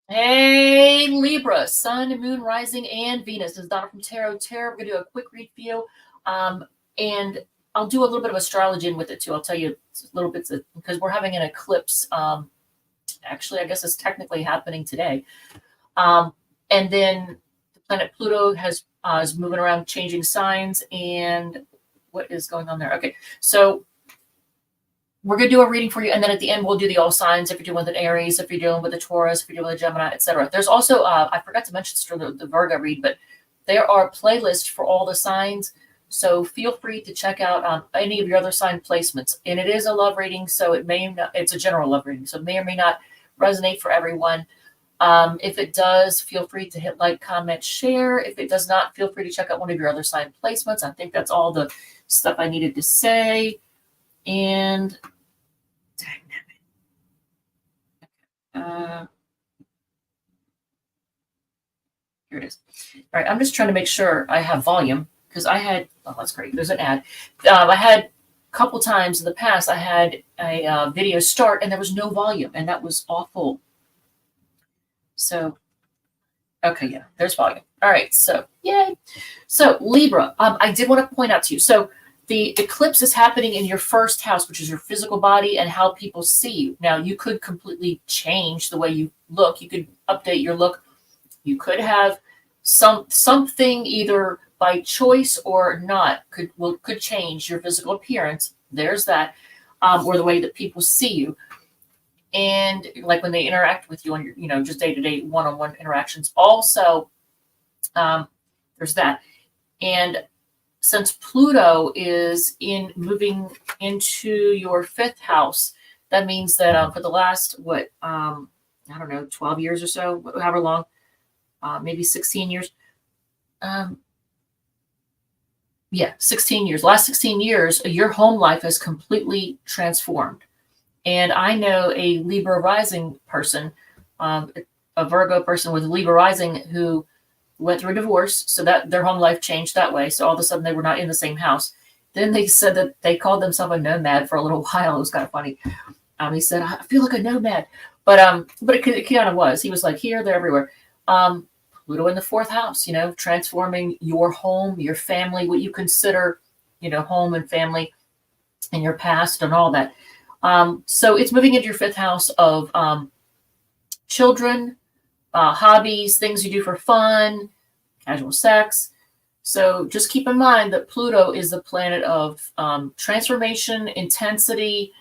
Hey, Libra, Sun, Moon, Rising, and Venus. This is Donna from Tarot. We're going to do a quick read for you. And I'll do a little bit of astrology in with it, too. I'll tell you little bits because we're having an eclipse. Actually, I guess it's technically happening today. And then the planet Pluto is moving around, changing signs. And what is going on there? Okay, so we're going to do a reading for you, and then at the end we'll do the all signs if you're dealing with an Aries, if you're dealing with a Taurus, if you're dealing with a Gemini, etc. There's also I forgot to mention this for the Virgo read, but there are playlists for all the signs, so feel free to check out any of your other sign placements. And it is a love reading, so it's a general love reading, so it may or may not resonate for everyone. If it does, feel free to hit like, comment, share. If it does not, feel free to check out one of your other sign placements. I think that's all the stuff I needed to say. And here it is. All right, I'm just trying to make sure I have volume because I had, oh, that's great. There's an ad. I had a couple times in the past, I had a video start and there was no volume, and that was awful. So, okay, yeah, there's volume. All right, so yay. So Libra, I did want to point out to you. So the eclipse is happening in your first house, which is your physical body and how people see you. Now, you could completely change the way you look. You could update your look. You could have something either by choice or not could change your physical appearance. There's that, or the way that people see you. And like when they interact with you on your, just day-to-day one-on-one interactions. Also, there's that. And since Pluto is moving into your fifth house, that means that for the last, 12 years or so, however long, maybe 16 years. 16 years. Last 16 years, your home life has completely transformed. And I know a Libra rising person, a Virgo person with Libra rising who went through a divorce, so that their home life changed that way. So all of a sudden they were not in the same house. Then they said that they called themselves a nomad for a little while. It was kind of funny. He said, I feel like a nomad. But it kind of was. He was like, here, there, everywhere. Pluto in the fourth house, transforming your home, your family, what you consider, home and family and your past and all that. So it's moving into your fifth house of children, hobbies, things you do for fun, casual sex. So just keep in mind that Pluto is the planet of transformation, intensity,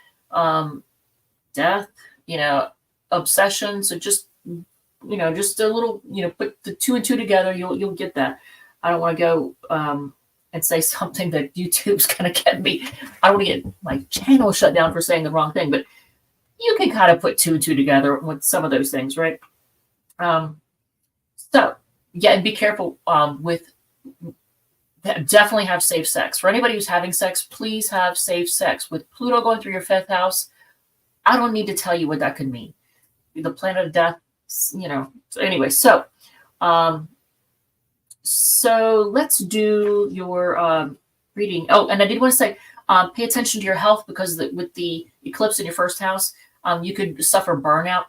death, obsession. So just a little, put the two and two together, you'll get that. I don't want to go and say something that YouTube's going to get me. I don't want to get my channel shut down for saying the wrong thing, but you can kind of put two and two together with some of those things, right? So yeah, and be careful with definitely have safe sex. For anybody who's having sex, please have safe sex. With Pluto going through your fifth house, I don't need to tell you what that could mean. The planet of death, So anyway, so let's do your reading. Oh, and I did want to say, pay attention to your health because with the eclipse in your first house, you could suffer burnout.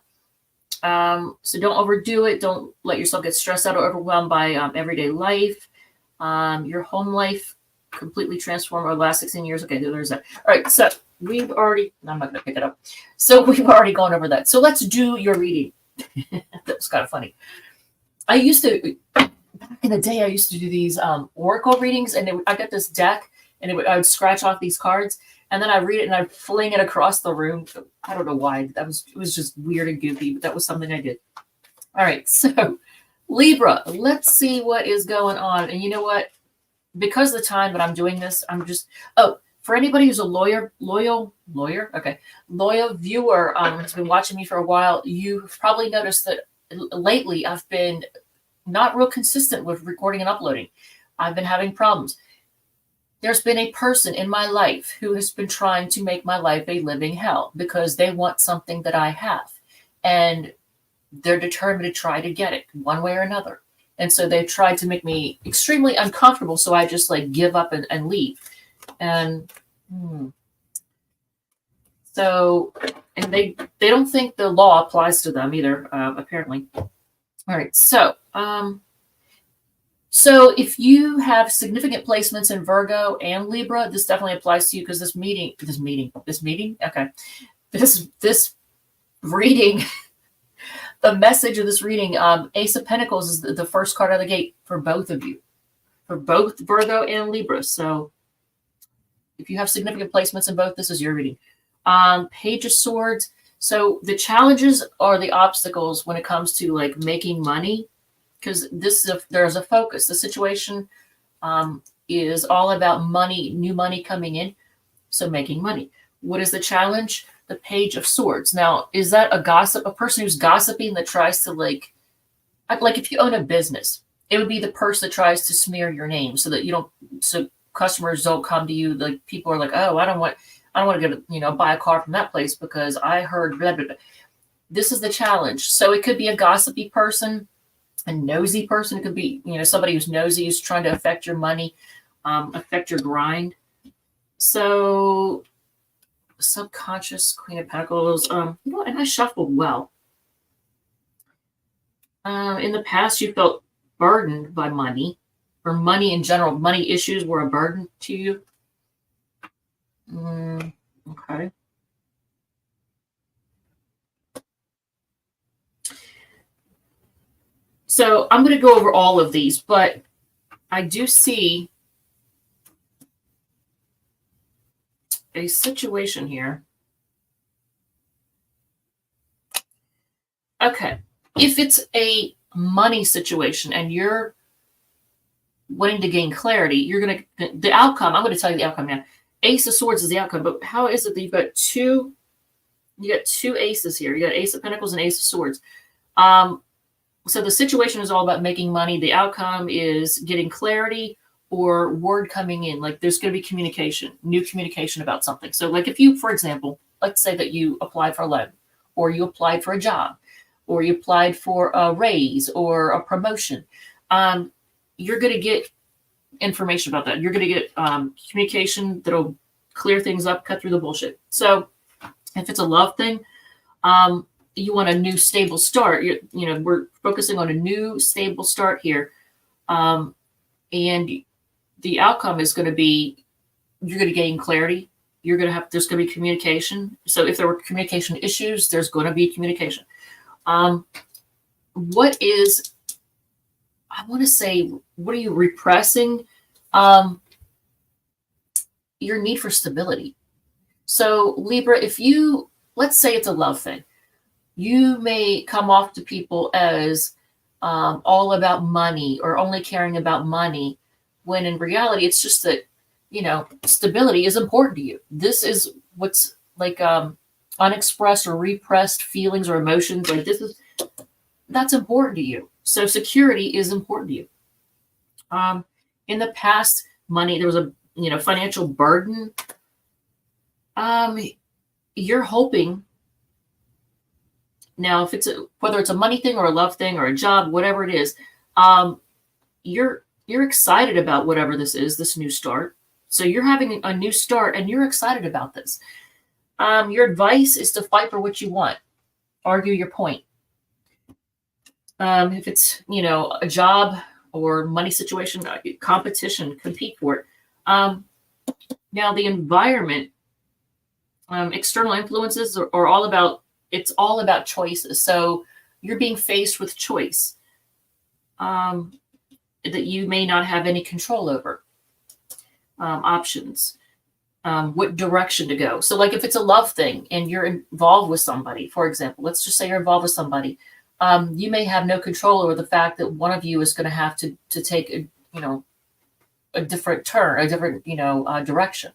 So don't overdo it. Don't let yourself get stressed out or overwhelmed by everyday life. Your home life completely transformed over the last 16 years. Okay, there's that. All right, so I'm not going to pick it up. So we've already gone over that. So let's do your reading. That was kind of funny. Back in the day, I used to do these oracle readings, and I got this deck, and I would scratch off these cards, and then I read it, and I'd fling it across the room. I don't know why. It was just weird and goofy, but that was something I did. All right, so Libra, let's see what is going on. And you know what? Because of the time that I'm doing this, for anybody who's a loyal viewer, has been watching me for a while, you've probably noticed that lately I've been not real consistent with recording and uploading. I've been having problems. There's been a person in my life who has been trying to make my life a living hell because they want something that I have. And they're determined to try to get it one way or another. And so they've tried to make me extremely uncomfortable. So I just give up and leave. And So, and they don't think the law applies to them either, apparently. All right. So if you have significant placements in Virgo and Libra, this definitely applies to you because this reading, the message of this reading, Ace of Pentacles is the first card out of the gate for both of you, for both Virgo and Libra. So if you have significant placements in both, this is your reading. Page of Swords. So the challenges are the obstacles when it comes to like making money, because there's a focus. The situation is all about money, new money coming in. So making money. What is the challenge? The Page of Swords. Now, is that a person who's gossiping that tries to like if you own a business, it would be the person that tries to smear your name so that so customers don't come to you. Like people are like, oh, I don't want to get buy a car from that place because I heard blah, blah, blah. This is the challenge. So it could be a gossipy person, a nosy person. It could be, somebody who's nosy, who's trying to affect your money, affect your grind. So subconscious, Queen of Pentacles, and I shuffled well. In the past, you felt burdened by money, or money in general. Money issues were a burden to you. Okay. So I'm going to go over all of these, but I do see a situation here. Okay. If it's a money situation and you're wanting to gain clarity, the outcome, I'm going to tell you the outcome now. Ace of Swords is the outcome, but how is it that you've got two aces here? You got Ace of Pentacles and Ace of Swords. So the situation is all about making money. The outcome is getting clarity or word coming in. Like there's going to be communication, new communication about something. So like if you, for example, let's say that you applied for a loan, or you applied for a job, or you applied for a raise or a promotion, you're going to get information about that. You're going to get communication that'll clear things up, cut through the bullshit. So if it's a love thing, you want a new stable start. We're focusing on a new stable start here. And the outcome is going to be, you're going to gain clarity. There's going to be communication. So if there were communication issues, there's going to be communication. What are you repressing? Your need for stability. So Libra, let's say it's a love thing, you may come off to people as all about money or only caring about money, when in reality, it's just that, stability is important to you. This is what's like unexpressed or repressed feelings or emotions. Like that's important to you. So security is important to you. In the past, money, there was a, financial burden. You're hoping now, whether it's a money thing or a love thing or a job, whatever it is, you're excited about whatever this is, this new start. So you're having a new start and you're excited about this. Your advice is to fight for what you want, argue your point. If it's, a job or money situation, competition, compete for it. Now the environment, external influences are all about, it's all about choices. So you're being faced with choice that you may not have any control over. Options, what direction to go. So like if it's a love thing and you're involved with somebody, for example, let's just say you're involved with somebody, you may have no control over the fact that one of you is going to have to take a different turn, a different direction.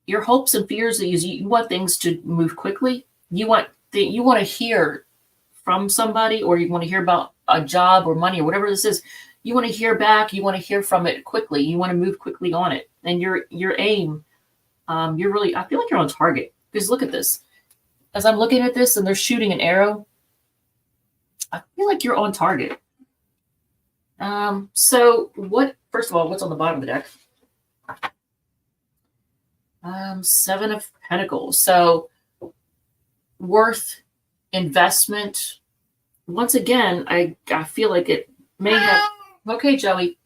Your hopes and fears that you want things to move quickly. You want to hear from somebody, or you want to hear about a job or money or whatever this is. You want to hear back. You want to hear from it quickly. You want to move quickly on it. And your aim, I feel like you're on target, because look at this. As I'm looking at this and they're shooting an arrow, I feel like you're on target. So first of all, what's on the bottom of the deck? Seven of Pentacles. So worth, investment. Once again, I feel like it may have. Okay, Joey.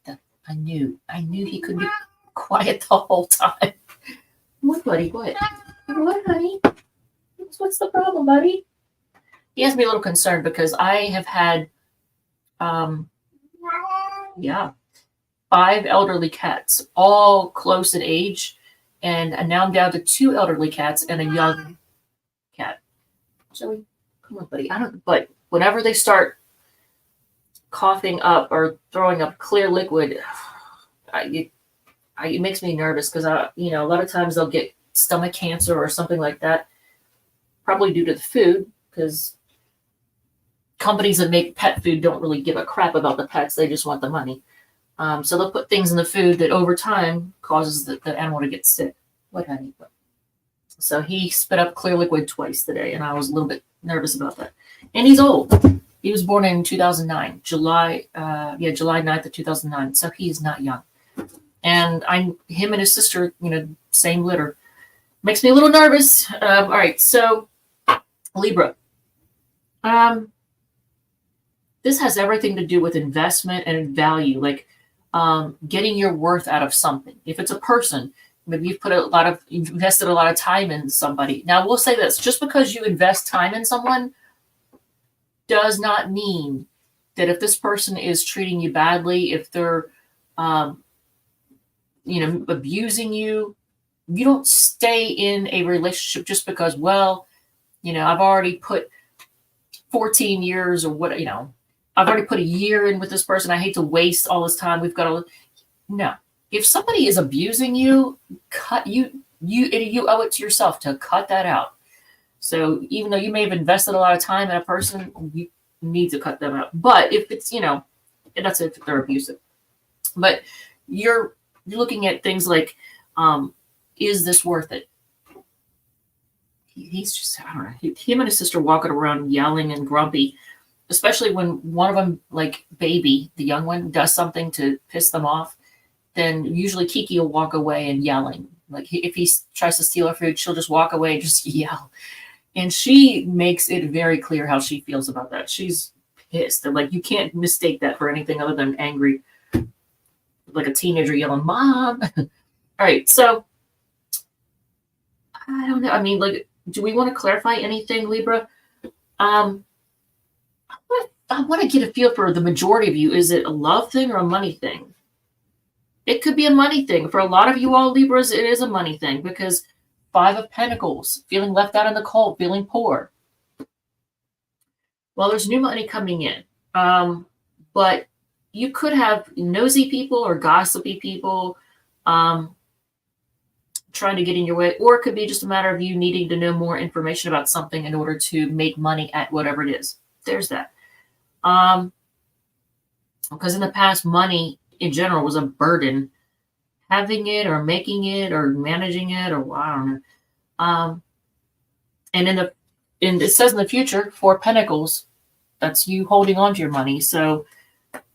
I knew he could be quiet the whole time. What, buddy? What? What, honey? What's the problem, buddy? He has me a little concerned because I have had, yeah, 5 elderly cats, all close in age, and now I'm down to 2 elderly cats and a young cat. Joey, come on, buddy. But whenever they start coughing up or throwing up clear liquid, it makes me nervous because a lot of times they'll get stomach cancer or something like that, probably due to the food, because companies that make pet food don't really give a crap about the pets. They just want the money. So they'll put things in the food that over time causes the animal to get sick. What, honey? So he spit up clear liquid twice today, and I was a little bit nervous about that. And he's old. He was born in 2009, July 9th of 2009. So he is not young. And him and his sister, same litter. Makes me a little nervous. All right, so Libra. This has everything to do with investment and value, like getting your worth out of something. If it's a person, maybe you've invested a lot of time in somebody. Now, we'll say this: just because you invest time in someone does not mean that if this person is treating you badly, if they're abusing you, you don't stay in a relationship just because, I've already put 14 years or what, I've already put a year in with this person. I hate to waste all this time. No. If somebody is abusing you, you owe it to yourself to cut that out. So even though you may have invested a lot of time in a person, you need to cut them out. But if it's, that's if they're abusive. But you're looking at things like, is this worth it? He's just, I don't know. Him and his sister walking around yelling and grumpy, especially when one of them, like baby, the young one, does something to piss them off. Then usually Kiki will walk away and yelling. Like if he tries to steal her food, she'll just walk away and just yell. And she makes it very clear how she feels about that. She's pissed. They're like, you can't mistake that for anything other than angry, like a teenager yelling, "Mom!" All right, so I don't know. I mean, like, do we want to clarify anything, Libra? I want to get a feel for the majority of you. Is it a love thing or a money thing? It could be a money thing. For a lot of you all Libras, it is a money thing because 5 of Pentacles, feeling left out in the cold, feeling poor. Well, there's new money coming in. But you could have nosy people or gossipy people trying to get in your way, or it could be just a matter of you needing to know more information about something in order to make money at whatever it is. There's that. Because in the past, money in general was a burden. Having it or making it or managing it, or I don't know. And it says in the future, 4 Pentacles, that's you holding on to your money. So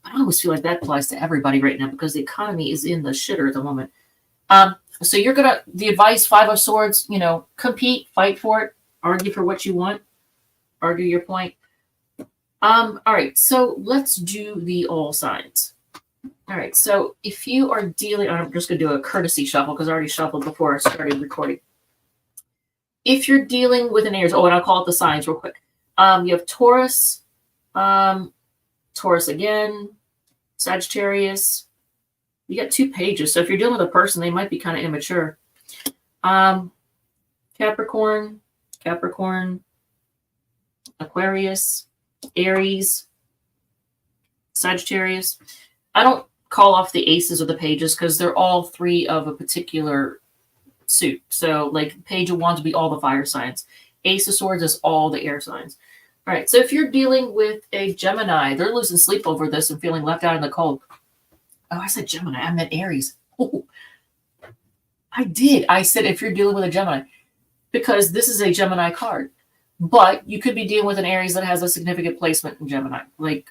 I always feel like that applies to everybody right now because the economy is in the shitter at the moment. So you're the advice, 5 of Swords, compete, fight for it, argue for what you want, argue your point. All right, so let's do the all signs. All right, so if you are dealing, I'm just going to do a courtesy shuffle because I already shuffled before I started recording. If you're dealing with an Aries, and I'll call it the signs real quick. You have Taurus, Taurus again, Sagittarius. You got 2 pages, so if you're dealing with a person, they might be kind of immature. Capricorn, Aquarius, Aries, Sagittarius. I don't call off the aces of the pages because they're all 3 of a particular suit. So like Page of Wands would be all the fire signs. Ace of Swords is all the air signs. All right, so if you're dealing with a Gemini, they're losing sleep over this and feeling left out in the cold. Oh, I said Gemini. I meant Aries. Oh, I did. I said if you're dealing with a Gemini, because this is a Gemini card. But you could be dealing with an Aries that has a significant placement in Gemini, like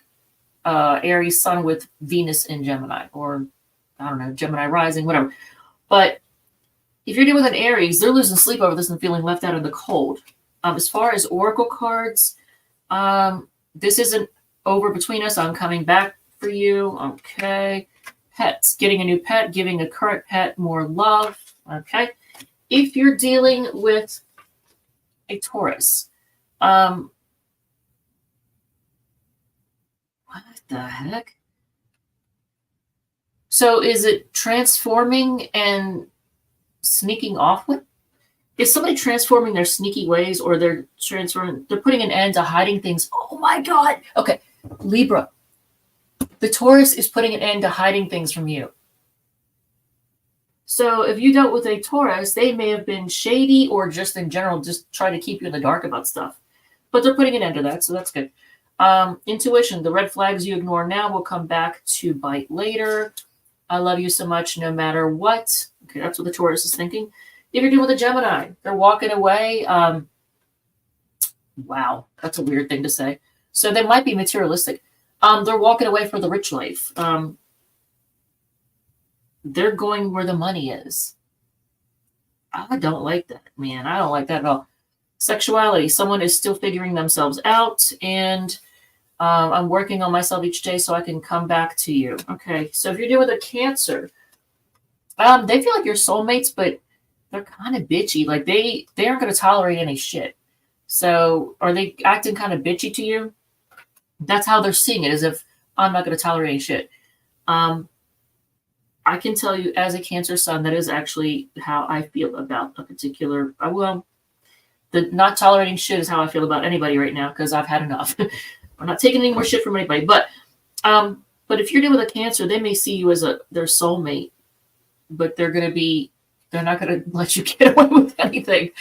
Aries Sun with Venus in Gemini, or I don't know, Gemini rising, whatever. But If you're dealing with an Aries, they're losing sleep over this and feeling left out in the cold. As far as oracle cards, this isn't over between us. I'm coming back for you. Okay. Pets, getting a new pet, giving a current pet more love. Okay. If you're dealing with a Taurus, what the heck? So is it transforming and sneaking off with? Is somebody transforming their sneaky ways, or they're putting an end to hiding things? Oh my God. Okay. Libra. The Taurus is putting an end to hiding things from you. So if you dealt with a Taurus, they may have been shady or just in general, just trying to keep you in the dark about stuff. But they're putting an end to that, so that's good. Intuition, the red flags you ignore now will come back to bite later. I love you so much no matter what. Okay, that's what the Taurus is thinking. If you're dealing with a Gemini, they're walking away. Wow, that's a weird thing to say. So they might be materialistic. They're walking away for the rich life. They're going where the money is. I don't like that, man. I don't like that at all. Sexuality, someone is still figuring themselves out, and I'm working on myself each day so I can come back to you. Okay, so if you're dealing with a Cancer, they feel like you're soulmates, but they're kind of bitchy. Like they aren't going to tolerate any shit. So are they acting kind of bitchy to you? That's how they're seeing it, as if I'm not going to tolerate any shit. I can tell you as a Cancer sun, that is actually how I feel about a particular, the not tolerating shit is how I feel about anybody right now, because I've had enough. I'm not taking any more shit from anybody. But if you're dealing with a Cancer, they may see you as their soulmate, but they're not going to let you get away with anything.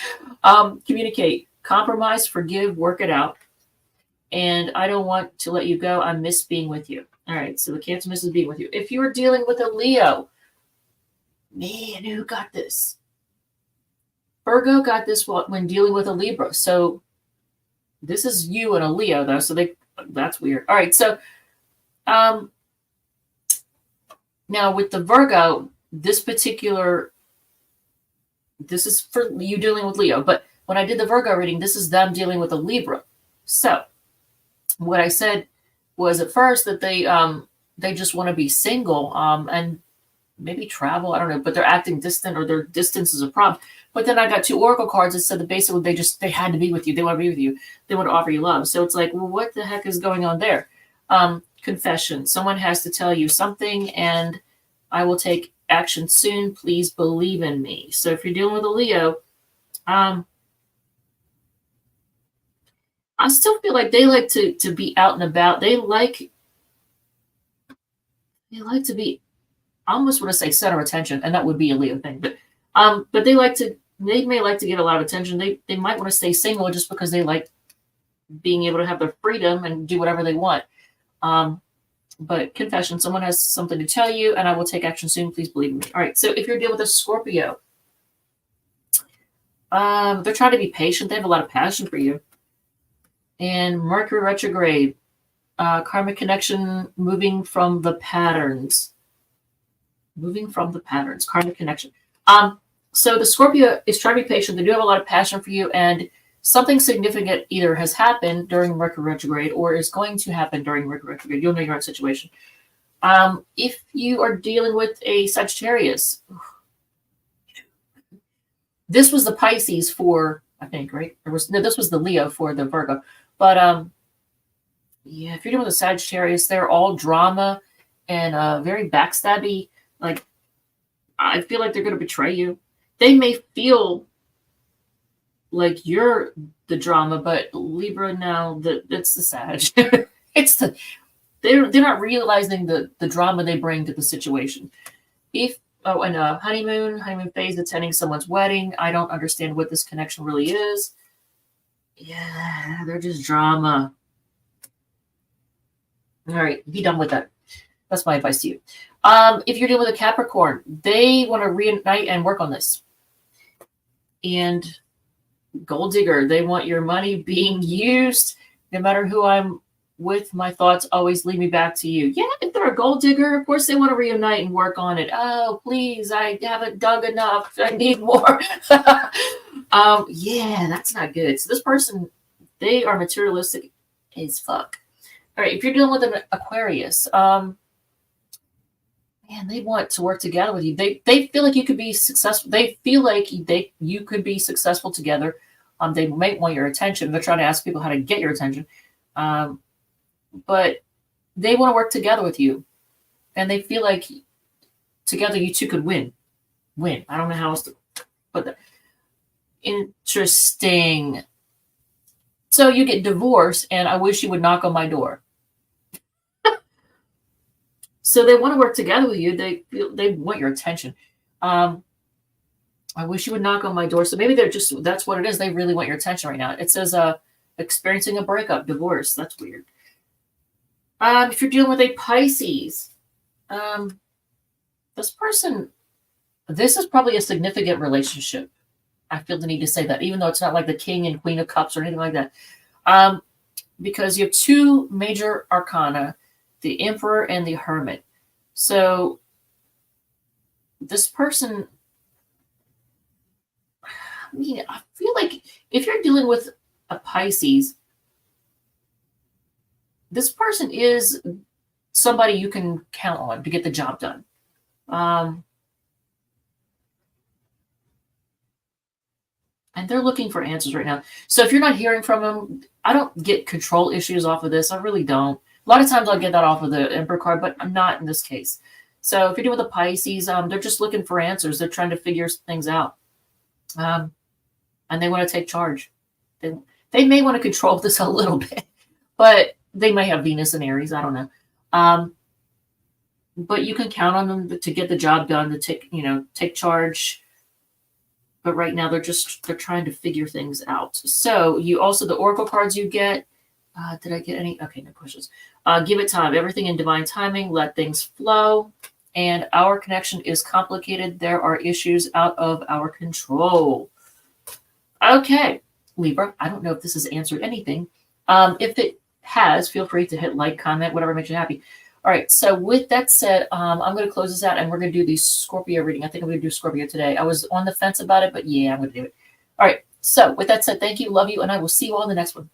Communicate, compromise, forgive, work it out. And I don't want to let you go. I miss being with you. All right, so the Cancer misses being with you. If you were dealing with a Leo, man, who got this? Virgo got this when dealing with a Libra. So this is you and a Leo, though. So that's weird. All right, so now with the Virgo, this is for you dealing with Leo. But when I did the Virgo reading, this is them dealing with a Libra. So what I said was at first that they just want to be single and maybe travel. I don't know, but they're acting distant, or their distance is a problem. But then I got 2 oracle cards that said that basically they had to be with you. They want to be with you. They want to offer you love. So it's like, well, what the heck is going on there? Confession. Someone has to tell you something, and I will take action soon. Please believe in me. So if you're dealing with a Leo, I still feel like they like to be out and about. They like to be, I almost want to say center attention, and that would be a Leo thing. But they may like to get a lot of attention. They might want to stay single just because they like being able to have their freedom and do whatever they want. But confession, someone has something to tell you, and I will take action soon. Please believe me. All right. So if you're dealing with a Scorpio, they're trying to be patient. They have a lot of passion for you. And Mercury retrograde, karmic connection, moving from the patterns, karmic connection. So the Scorpio is trying to be patient. They do have a lot of passion for you, and something significant either has happened during Mercury retrograde or is going to happen during Mercury retrograde. You'll know your own situation. If you are dealing with a Sagittarius, this was the Pisces for, I think, right? This was the Leo for the Virgo. But yeah, if you're dealing with a Sagittarius, they're all drama and very backstabby. Like, I feel like they're going to betray you. They may feel like you're the drama, but Libra, now that's the Sag. They're not realizing the drama they bring to the situation. Honeymoon phase, attending someone's wedding. I don't understand what this connection really is. Yeah, they're just drama. All right, be done with that. That's my advice to you. If you're dealing with a Capricorn, they want to reunite and work on this. And gold digger, they want your money being used. No matter who I'm with, my thoughts always lead me back to you. Yeah, if they're gold digger. Of course, they want to reunite and work on it. Oh, please, I haven't dug enough. I need more. Yeah, that's not good. So this person, they are materialistic as fuck. All right, if you're dealing with an Aquarius, man, they want to work together with you. They feel like you could be successful. They feel like you could be successful together. They might want your attention. They're trying to ask people how to get your attention. But they want to work together with you. And they feel like together you two could win. Win. I don't know how else to put that. Interesting. So you get divorced, and I wish you would knock on my door. So they want to work together with you. They want your attention. I wish you would knock on my door. So maybe that's what it is. They really want your attention right now. It says experiencing a breakup, divorce. That's weird. If you're dealing with a Pisces, this is probably a significant relationship. I feel the need to say that, even though it's not like the King and Queen of Cups or anything like that. Because you have two major arcana, the Emperor and the Hermit. So this person, I feel like if you're dealing with a Pisces, this person is somebody you can count on to get the job done. And they're looking for answers right now. So if you're not hearing from them, I don't get control issues off of this. I really don't. A lot of times I'll get that off of the Emperor card, but I'm not in this case. So if you're dealing with the Pisces, they're just looking for answers. They're trying to figure things out. And they want to take charge. They may want to control this a little bit, but they may have Venus and Aries. I don't know. But you can count on them to get the job done, to take charge. But right now they're trying to figure things out. So the Oracle cards you get. Did I get any? Okay, no questions. Give it time. Everything in divine timing. Let things flow. And our connection is complicated. There are issues out of our control. Okay, Libra. I don't know if this has answered anything. If it has, feel free to hit like, comment, whatever makes you happy. All right, so with that said, I'm going to close this out, and we're going to do the Scorpio reading. I think I'm going to do Scorpio today. I was on the fence about it, but yeah, I'm going to do it. All right, so with that said, thank you, love you, and I will see you all in the next one.